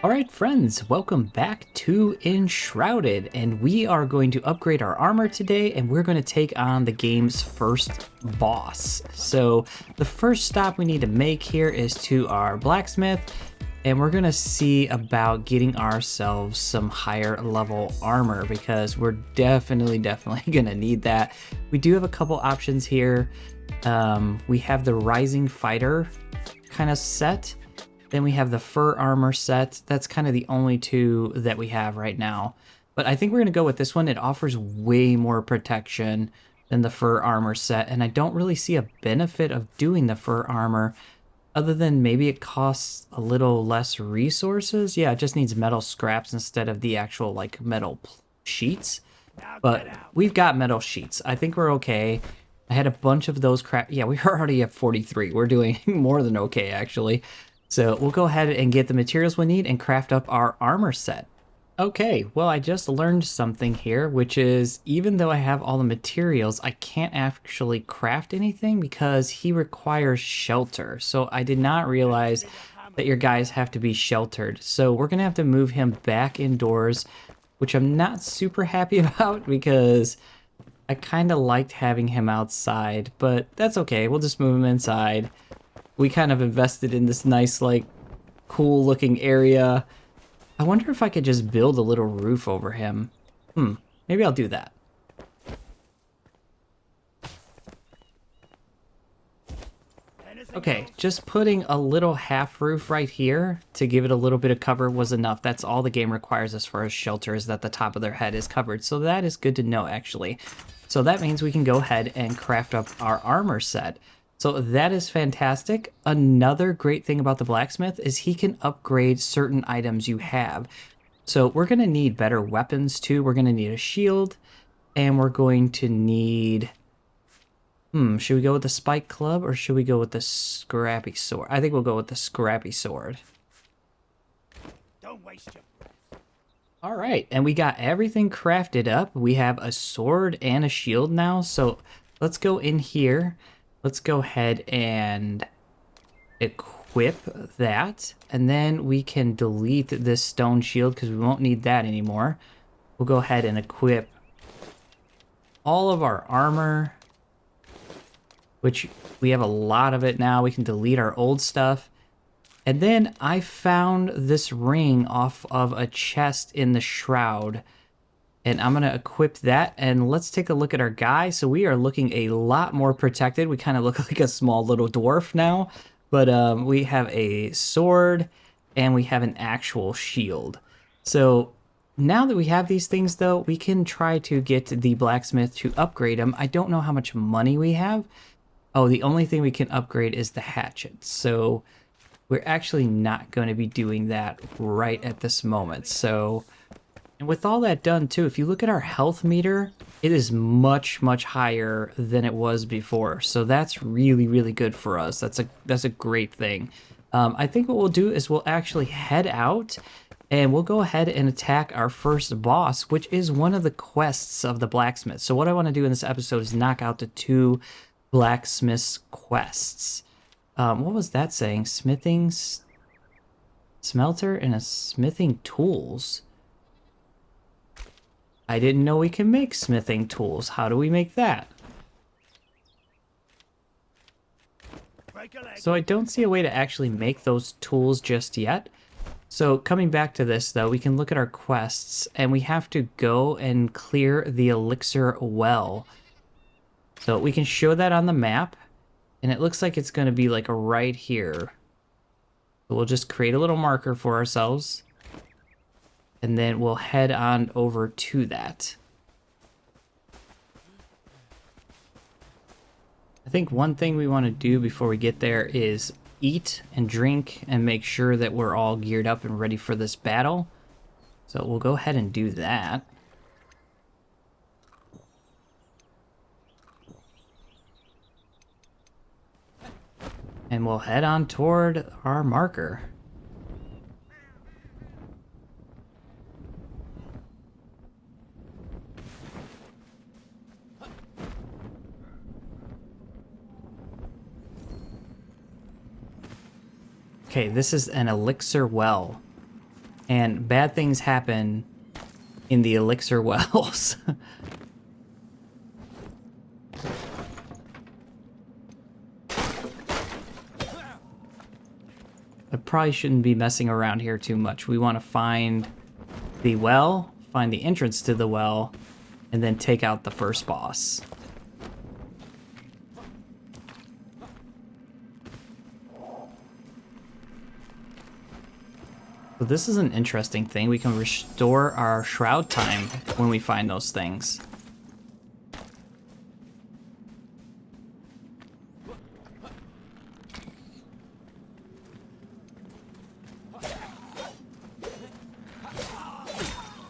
Alright friends, welcome back to Enshrouded, and we are going to upgrade our armor today, and we're going to take on the game's first boss. So the first stop we need to make here is to our blacksmith, and we're going to see about getting ourselves some higher level armor, because we're definitely going to need that. We do have a couple options here. We have the Rising Fighter kind of set. Then we have the fur armor set. That's kind of the only two that we have right now. But I think we're going to go with this one. It offers way more protection than the fur armor set. And I don't really see a benefit of doing the fur armor other than maybe it costs a little less resources. Yeah, it just needs metal scraps instead of the actual like metal sheets. But we've got metal sheets. I think we're okay. I had a bunch of those Yeah, we're already at 43. We're doing more than okay, actually. So we'll go ahead and get the materials we need and craft up our armor set. Okay, well, I just learned something here, which is even though I have all the materials, I can't actually craft anything because he requires shelter. So I did not realize that your guys have to be sheltered. So we're gonna have to move him back indoors, which I'm not super happy about because I kind of liked having him outside, but that's okay. We'll just move him inside. We kind of invested in this nice, like, cool looking area. I wonder if I could just build a little roof over him. Maybe I'll do that. Okay, just putting a little half roof right here to give it a little bit of cover was enough. That's all the game requires as far as shelter, is that the top of their head is covered. So that is good to know, actually. So that means we can go ahead and craft up our armor set. So that is fantastic. Another great thing about the blacksmith is he can upgrade certain items you have. So we're going to need better weapons too. We're going to need a shield, and we're going to need... should we go with the spike club or should we go with the scrappy sword? I think we'll go with the scrappy sword. Don't waste your breath. All right, and we got everything crafted up. We have a sword and a shield now. So let's go in here. Let's go ahead and equip that, and then we can delete this stone shield because we won't need that anymore. We'll go ahead and equip all of our armor, which we have a lot of it now. We can delete our old stuff. And then I found this ring off of a chest in the shroud, and I'm going to equip that, and let's take a look at our guy. So we are looking a lot more protected. We kind of look like a small little dwarf now, but we have a sword and we have an actual shield. So now that we have these things, though, we can try to get the blacksmith to upgrade them. I don't know how much money we have. Oh, the only thing we can upgrade is the hatchet. So we're actually not going to be doing that right at this moment. So... and with all that done too, if you look at our health meter, it is much higher than it was before. So that's really good for us. That's a great thing. I think what we'll do is we'll actually head out and we'll go ahead and attack our first boss, which is one of the quests of the blacksmith. So what I want to do in this episode is knock out the 2 blacksmith's quests. What was that saying? Smithing, smelter, and a smithing tools. I didn't know we can make smithing tools. How do we make that? So I don't see a way to actually make those tools just yet. So coming back to this, though, we can look at our quests, and we have to go and clear the elixir well. So we can show that on the map, and it looks like it's going to be like right here. So we'll just create a little marker for ourselves. And then we'll head on over to that. I think one thing we want to do before we get there is eat and drink and make sure that we're all geared up and ready for this battle. So we'll go ahead and do that. And we'll head on toward our marker. Okay, this is an elixir well. And bad things happen in the elixir wells. I probably shouldn't be messing around here too much. We want to find the well, find the entrance to the well, and then take out the first boss. So this is an interesting thing. We can restore our shroud time when we find those things.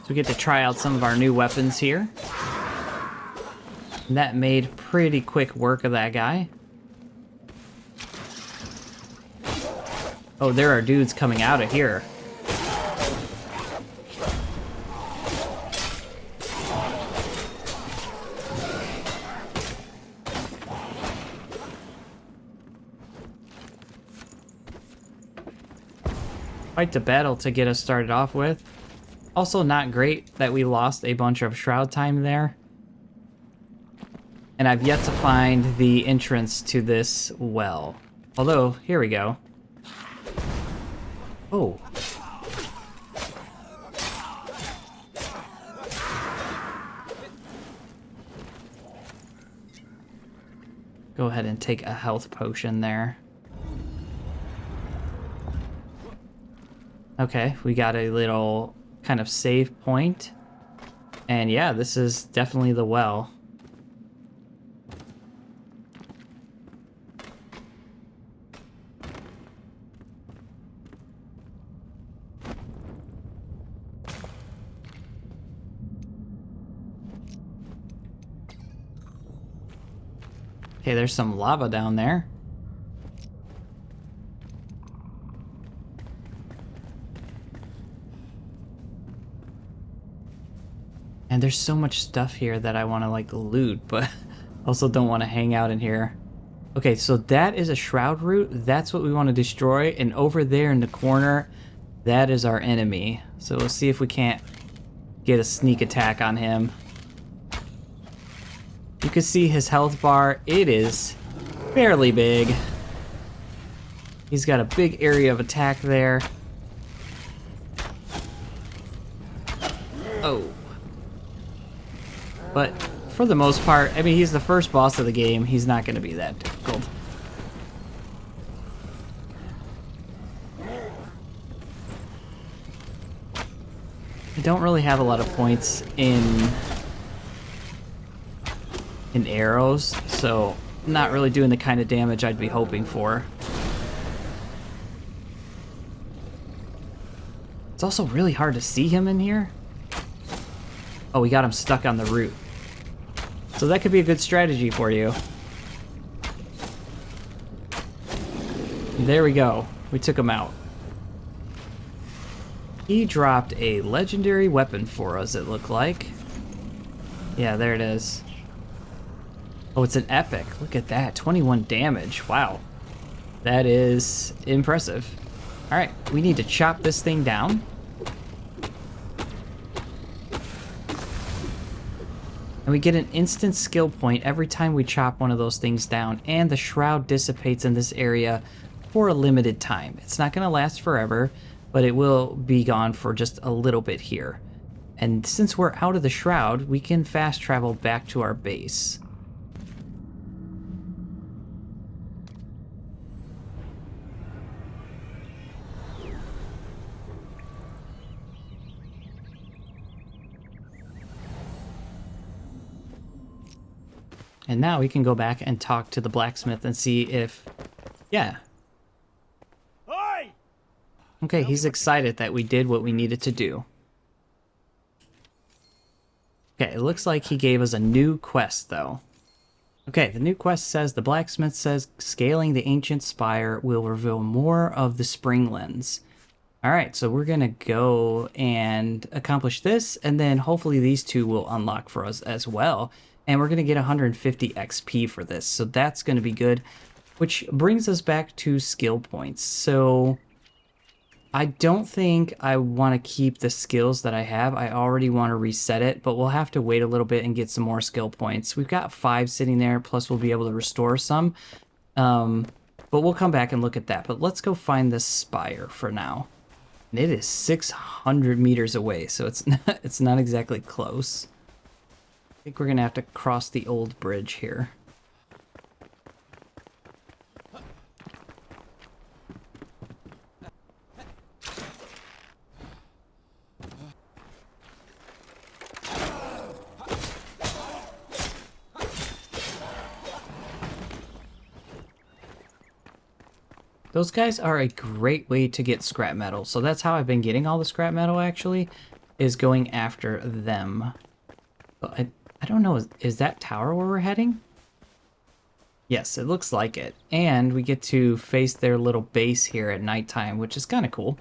We get to try out some of our new weapons here. And that made pretty quick work of that guy. Oh, there are dudes coming out of here. Quite the battle to get us started off with. Also not great that we lost a bunch of shroud time there. And I've yet to find the entrance to this well. Although, here we go. Oh. Go ahead and take a health potion there. Okay, we got a little kind of save point. And yeah, this is definitely the well. Okay, there's some lava down there. And there's so much stuff here that I want to like loot, but also don't want to hang out in here. Okay, so that is a shroud root. That's what we want to destroy. And over there in the corner, that is our enemy. So we'll see if we can't get a sneak attack on him. You can see his health bar. It is fairly big. He's got a big area of attack there. Oh. But for the most part, I mean, he's the first boss of the game. He's not going to be that difficult. I don't really have a lot of points in arrows, so not really doing the kind of damage I'd be hoping for. It's also really hard to see him in here. Oh, we got him stuck on the root. So that could be a good strategy for you. There we go. We took him out. He dropped a legendary weapon for us, it looked like. Yeah, there it is. Oh, it's an epic. Look at that. 21 damage. Wow. That is impressive. Alright, we need to chop this thing down. And we get an instant skill point every time we chop one of those things down, and the shroud dissipates in this area for a limited time. It's not going to last forever, but it will be gone for just a little bit here. And since we're out of the shroud, we can fast travel back to our base. And now we can go back and talk to the blacksmith and see if, yeah. Okay, he's excited that we did what we needed to do. Okay, it looks like he gave us a new quest, though. Okay, the new quest says, the blacksmith says, scaling the ancient spire will reveal more of the spring lens. Alright, so we're gonna go and accomplish this, and then hopefully these two will unlock for us as well. And we're going to get 150 XP for this, so that's going to be good. Which brings us back to skill points. So I don't think I want to keep the skills that I have. I already want to reset it, but we'll have to wait a little bit and get some more skill points. We've got 5 sitting there, plus we'll be able to restore some. But we'll come back and look at that. But let's go find this spire for now. And it is 600 meters away, so it's not exactly close. I think we're going to have to cross the old bridge here. Those guys are a great way to get scrap metal. So that's how I've been getting all the scrap metal, actually, is going after them. But I don't know, is that tower where we're heading? Yes, it looks like it. And we get to face their little base here at nighttime, which is kind of cool.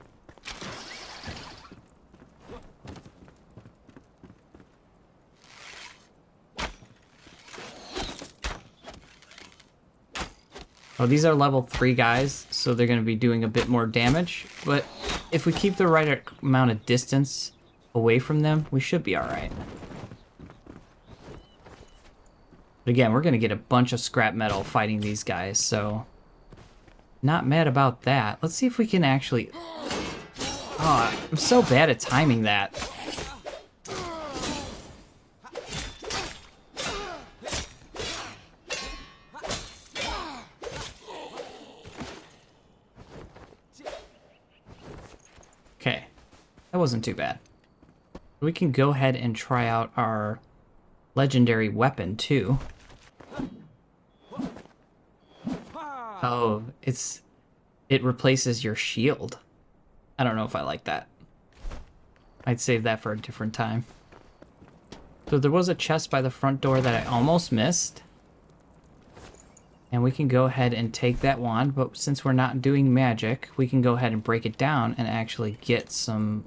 Oh, these are level 3 guys, so they're going to be doing a bit more damage. But if we keep the right amount of distance away from them, we should be alright. But again, we're going to get a bunch of scrap metal fighting these guys, so not mad about that. Let's see if we can actually... Oh, I'm so bad at timing that. Okay, that wasn't too bad. We can go ahead and try out our legendary weapon too. Oh, it replaces your shield. I don't know if I like that. I'd save that for a different time. So there was a chest by the front door that I almost missed. And we can go ahead and take that wand, but since we're not doing magic, we can go ahead and break it down and actually get some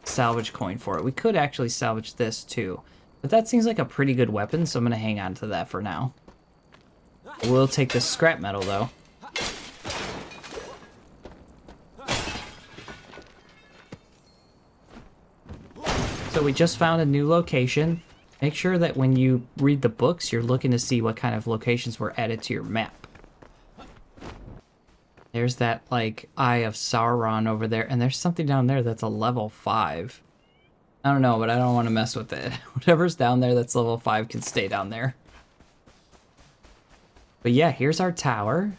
salvage coin for it. We could actually salvage this too, but that seems like a pretty good weapon, so I'm going to hang on to that for now. We'll take the scrap metal though. So we just found a new location. Make sure that when you read the books, you're looking to see what kind of locations were added to your map. There's that, like, Eye of Sauron over there, and there's something down there that's a level 5. I don't know, but I don't want to mess with it. Whatever's down there that's level 5 can stay down there. But yeah, here's our tower.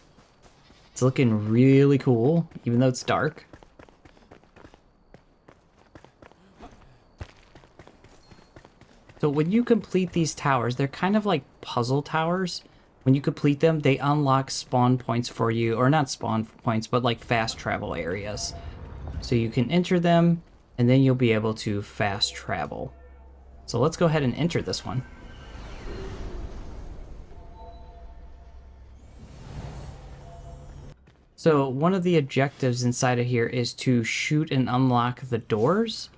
It's looking really cool, even though it's dark. So when you complete these towers, they're kind of like puzzle towers. When you complete them, they unlock spawn points for you, or not spawn points, but like fast travel areas. So you can enter them, and then you'll be able to fast travel. So let's go ahead and enter this one. So one of the objectives inside of here is to shoot and unlock the doors.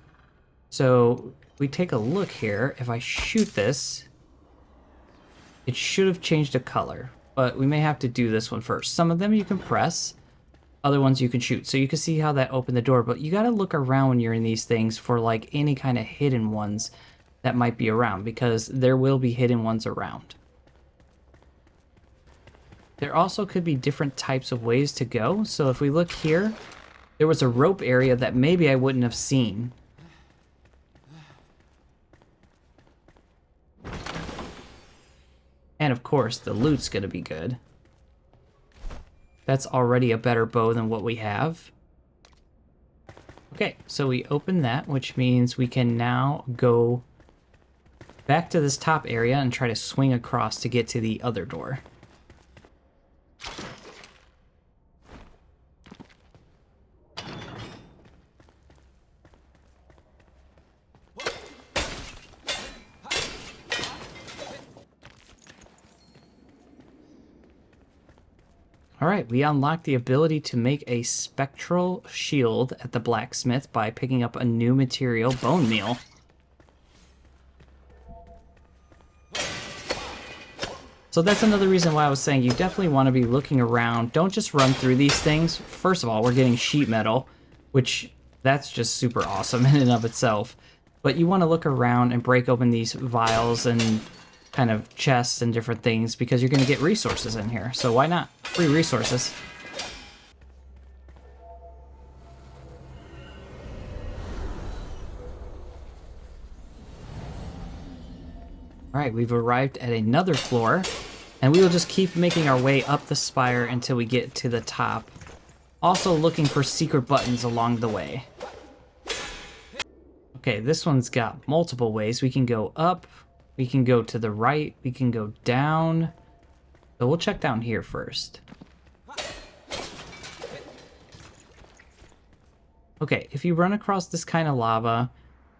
So we take a look here. If I shoot this, it should have changed a color, but we may have to do this one first. Some of them you can press, other ones you can shoot. So you can see how that opened the door, but you got to look around when you're in these things for like any kind of hidden ones that might be around, because there will be hidden ones around. There also could be different types of ways to go. So if we look here, there was a rope area that maybe I wouldn't have seen. And of course, the loot's gonna be good. That's already a better bow than what we have. Okay, so we open that, which means we can now go back to this top area and try to swing across to get to the other door. Alright, we unlocked the ability to make a spectral shield at the blacksmith by picking up a new material, bone meal. So that's another reason why I was saying you definitely want to be looking around. Don't just run through these things. First of all, we're getting sheet metal. which that's just super awesome in and of itself. But you want to look around and break open these vials and kind of chests and different things because you're going to get resources in here. So why not? Free resources. All right, we've arrived at another floor, and we will just keep making our way up the spire until we get to the top. Also looking for secret buttons along the way. Okay, this one's got multiple ways. We can go up, we can go to the right, we can go down. So we'll check down here first. Okay, if you run across this kind of lava,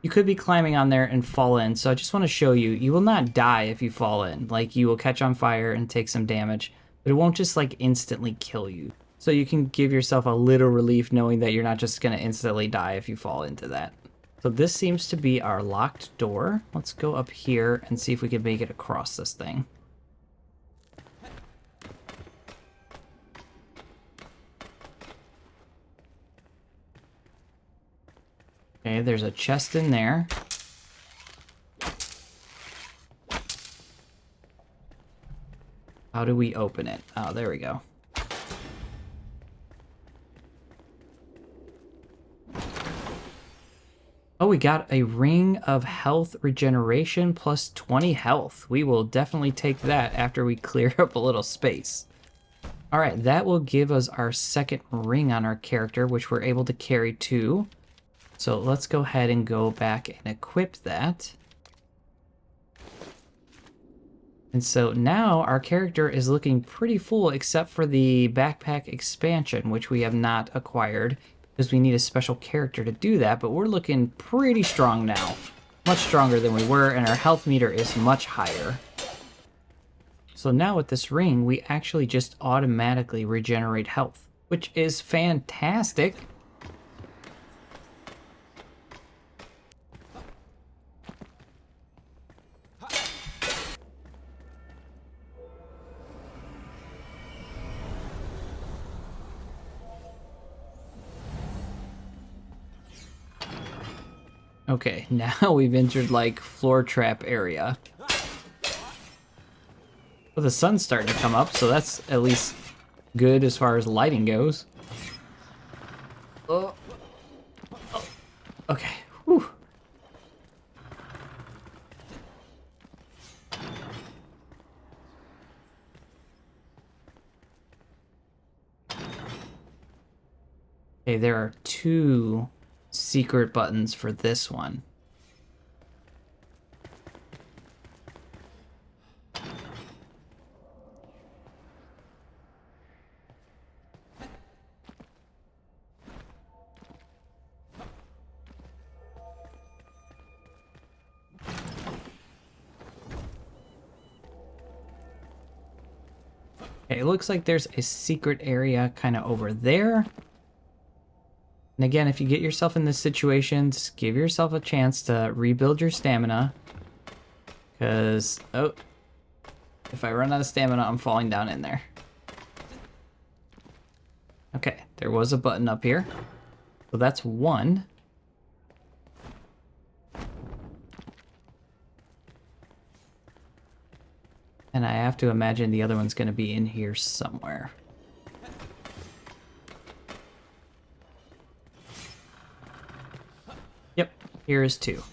you could be climbing on there and fall in. So I just want to show you, you will not die if you fall in. Like, you will catch on fire and take some damage, but it won't just like instantly kill you. So you can give yourself a little relief knowing that you're not just going to instantly die if you fall into that. So this seems to be our locked door. Let's go up here and see if we can make it across this thing. Okay, there's a chest in there. How do we open it? Oh, there we go. Oh, we got a ring of health regeneration plus 20 health. We will definitely take that after we clear up a little space. All right, that will give us our second ring on our character, which we're able to carry too. So let's go ahead and go back and equip that. And so now our character is looking pretty full except for the backpack expansion, which we have not acquired because we need a special character to do that, but we're looking pretty strong now. Much stronger than we were, and our health meter is much higher. So now with this ring, we actually just automatically regenerate health, which is fantastic. Okay, now we've entered like floor trap area. Well, the sun's starting to come up, so that's at least good as far as lighting goes. Oh. Oh. Okay. Whew. Okay, there are two secret buttons for this one. Okay, it looks like there's a secret area kind of over there. And again, if you get yourself in this situation, just give yourself a chance to rebuild your stamina. Because, oh, if I run out of stamina, I'm falling down in there. Okay, there was a button up here. So that's one. And I have to imagine the other one's going to be in here somewhere. Yep, here is two.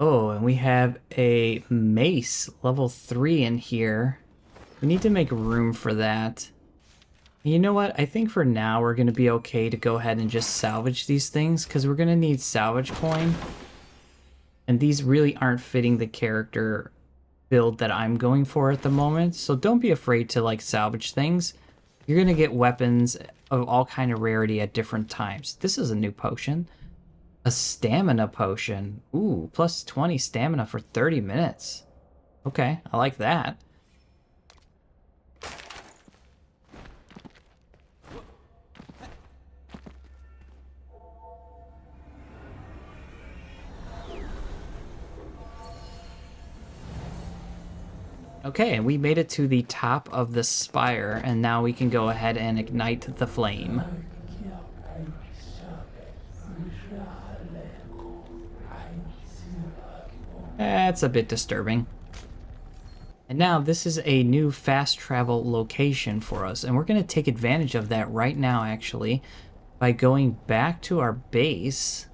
Oh, and we have a mace, level 3 in here. We need to make room for that. You know what? I think for now we're going to be okay to go ahead and just salvage these things because we're going to need salvage coin. And these really aren't fitting the character build that I'm going for at the moment. So don't be afraid to like salvage things. You're going to get weapons of all kind of rarity at different times. This is a new potion. A stamina potion. Ooh, plus 20 stamina for 30 minutes. Okay, I like that. Okay, and we made it to the top of the spire, and now we can go ahead and ignite the flame. That's a bit disturbing. And now this is a new fast travel location for us, and we're going to take advantage of that right now, actually, by going back to our base.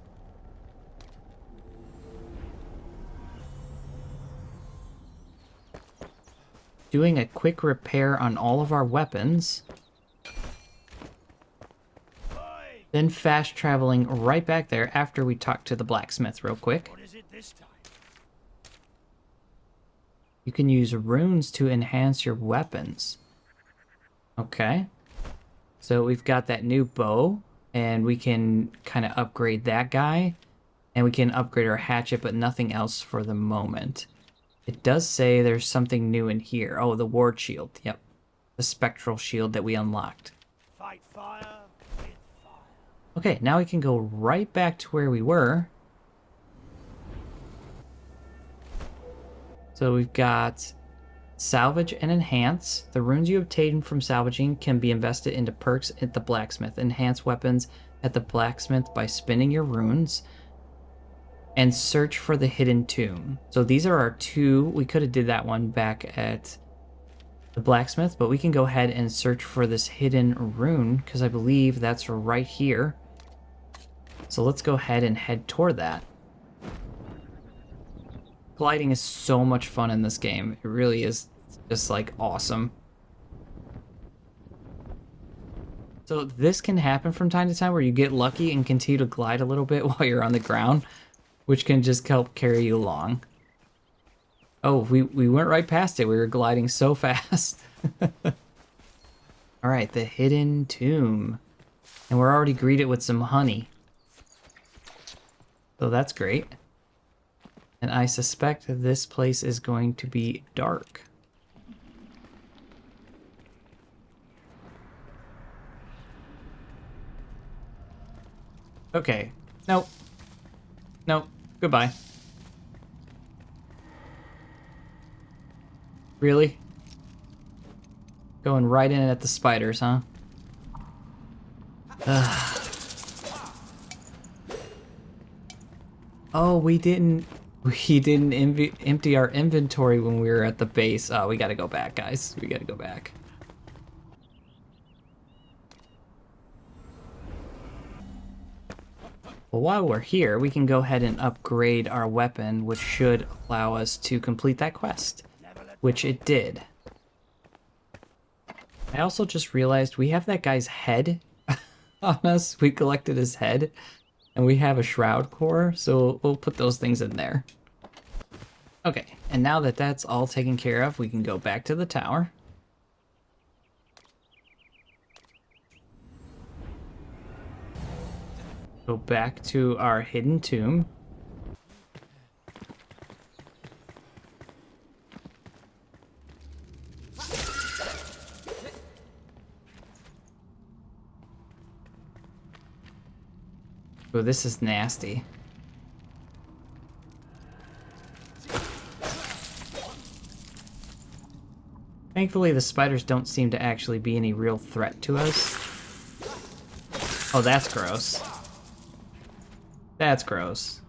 Doing a quick repair on all of our weapons. Then fast traveling right back there after we talk to the blacksmith real quick. What is it this time? You can use runes to enhance your weapons. Okay. So we've got that new bow, and we can kind of upgrade that guy. And we can upgrade our hatchet, but nothing else for the moment. It does say there's something new in here. Oh, the ward shield. Yep. The spectral shield that we unlocked. Fight fire with fire. Okay, now we can go right back to where we were. So we've got salvage and enhance. The runes you obtain from salvaging can be invested into perks at the blacksmith. Enhance weapons at the blacksmith by spinning your runes. And search for the hidden tomb. So these are our two. We could have did that one back at the blacksmith, but we can go ahead and search for this hidden rune, because I believe that's right here. So let's go ahead and head toward that. Gliding is so much fun in this game. It really is just like awesome. So this can happen from time to time where you get lucky and continue to glide a little bit while you're on the ground, which can just help carry you along. Oh, we went right past it. We were gliding so fast. All right, the hidden tomb. And we're already greeted with some honey. So that's great. And I suspect this place is going to be dark. Okay. Nope. Nope. Goodbye. Really? Going right in at the spiders, huh? Ugh. Oh, we didn't empty our inventory when we were at the base. Oh, we gotta go back, guys. We gotta go back. Well, while we're here, we can go ahead and upgrade our weapon, which should allow us to complete that quest, which it did. I also just realized we have that guy's head on us. We collected his head, and we have a shroud core, so we'll put those things in there. Okay, and now that that's all taken care of, we can go back to the tower. Go back to our hidden tomb. Oh, this is nasty. Thankfully, the spiders don't seem to actually be any real threat to us. Oh, that's gross. That's gross.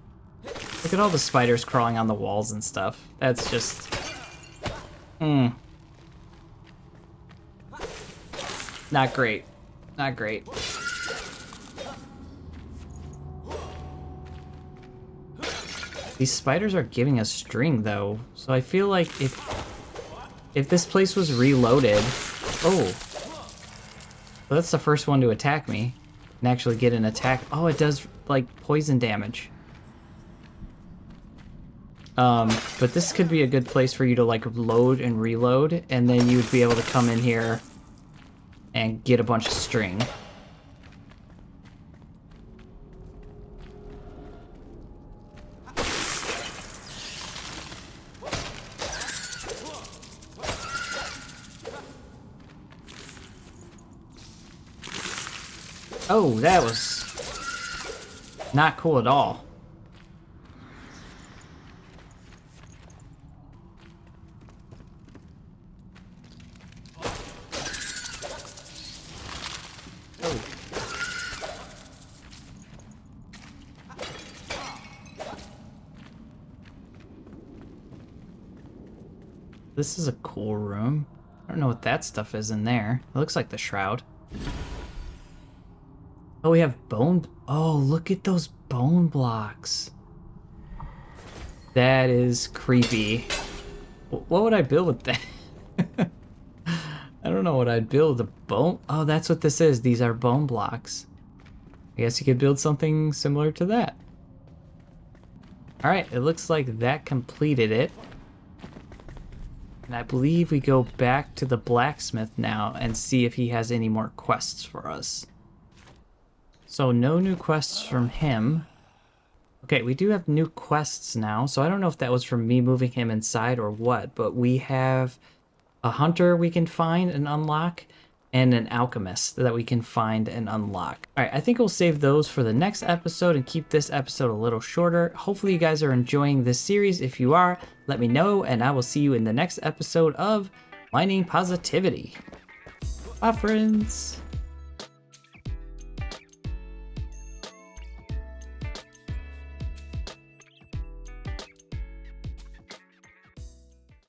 Look at all the spiders crawling on the walls and stuff. That's just... Not great. Not great. These spiders are giving us string, though. So I feel like if this place was reloaded... Oh. So that's the first one to attack me. And actually get an attack. Oh, it does, like, poison damage. But this could be a good place for you to, like, load and reload. And then you would be able to come in here and get a bunch of string. Oh, that was not cool at all. This is a cool room. I don't know what that stuff is in there. It looks like the shroud. Oh, we have bone. Oh, look at those bone blocks. That is creepy. What would I build with that? I don't know what I'd build. A bone? Oh, that's what this is. These are bone blocks. I guess you could build something similar to that. All right, it looks like that completed it. And I believe we go back to the blacksmith now and see if he has any more quests for us. So no new quests from him. Okay, we do have new quests now, so I don't know if that was from me moving him inside or what, but we have a hunter we can find and unlock, and an alchemist that we can find and unlock. All right, I think we'll save those for the next episode and keep this episode a little shorter. Hopefully you guys are enjoying this series. If you are, let me know, and I will see you in the next episode of Mining Positivity. Bye, friends.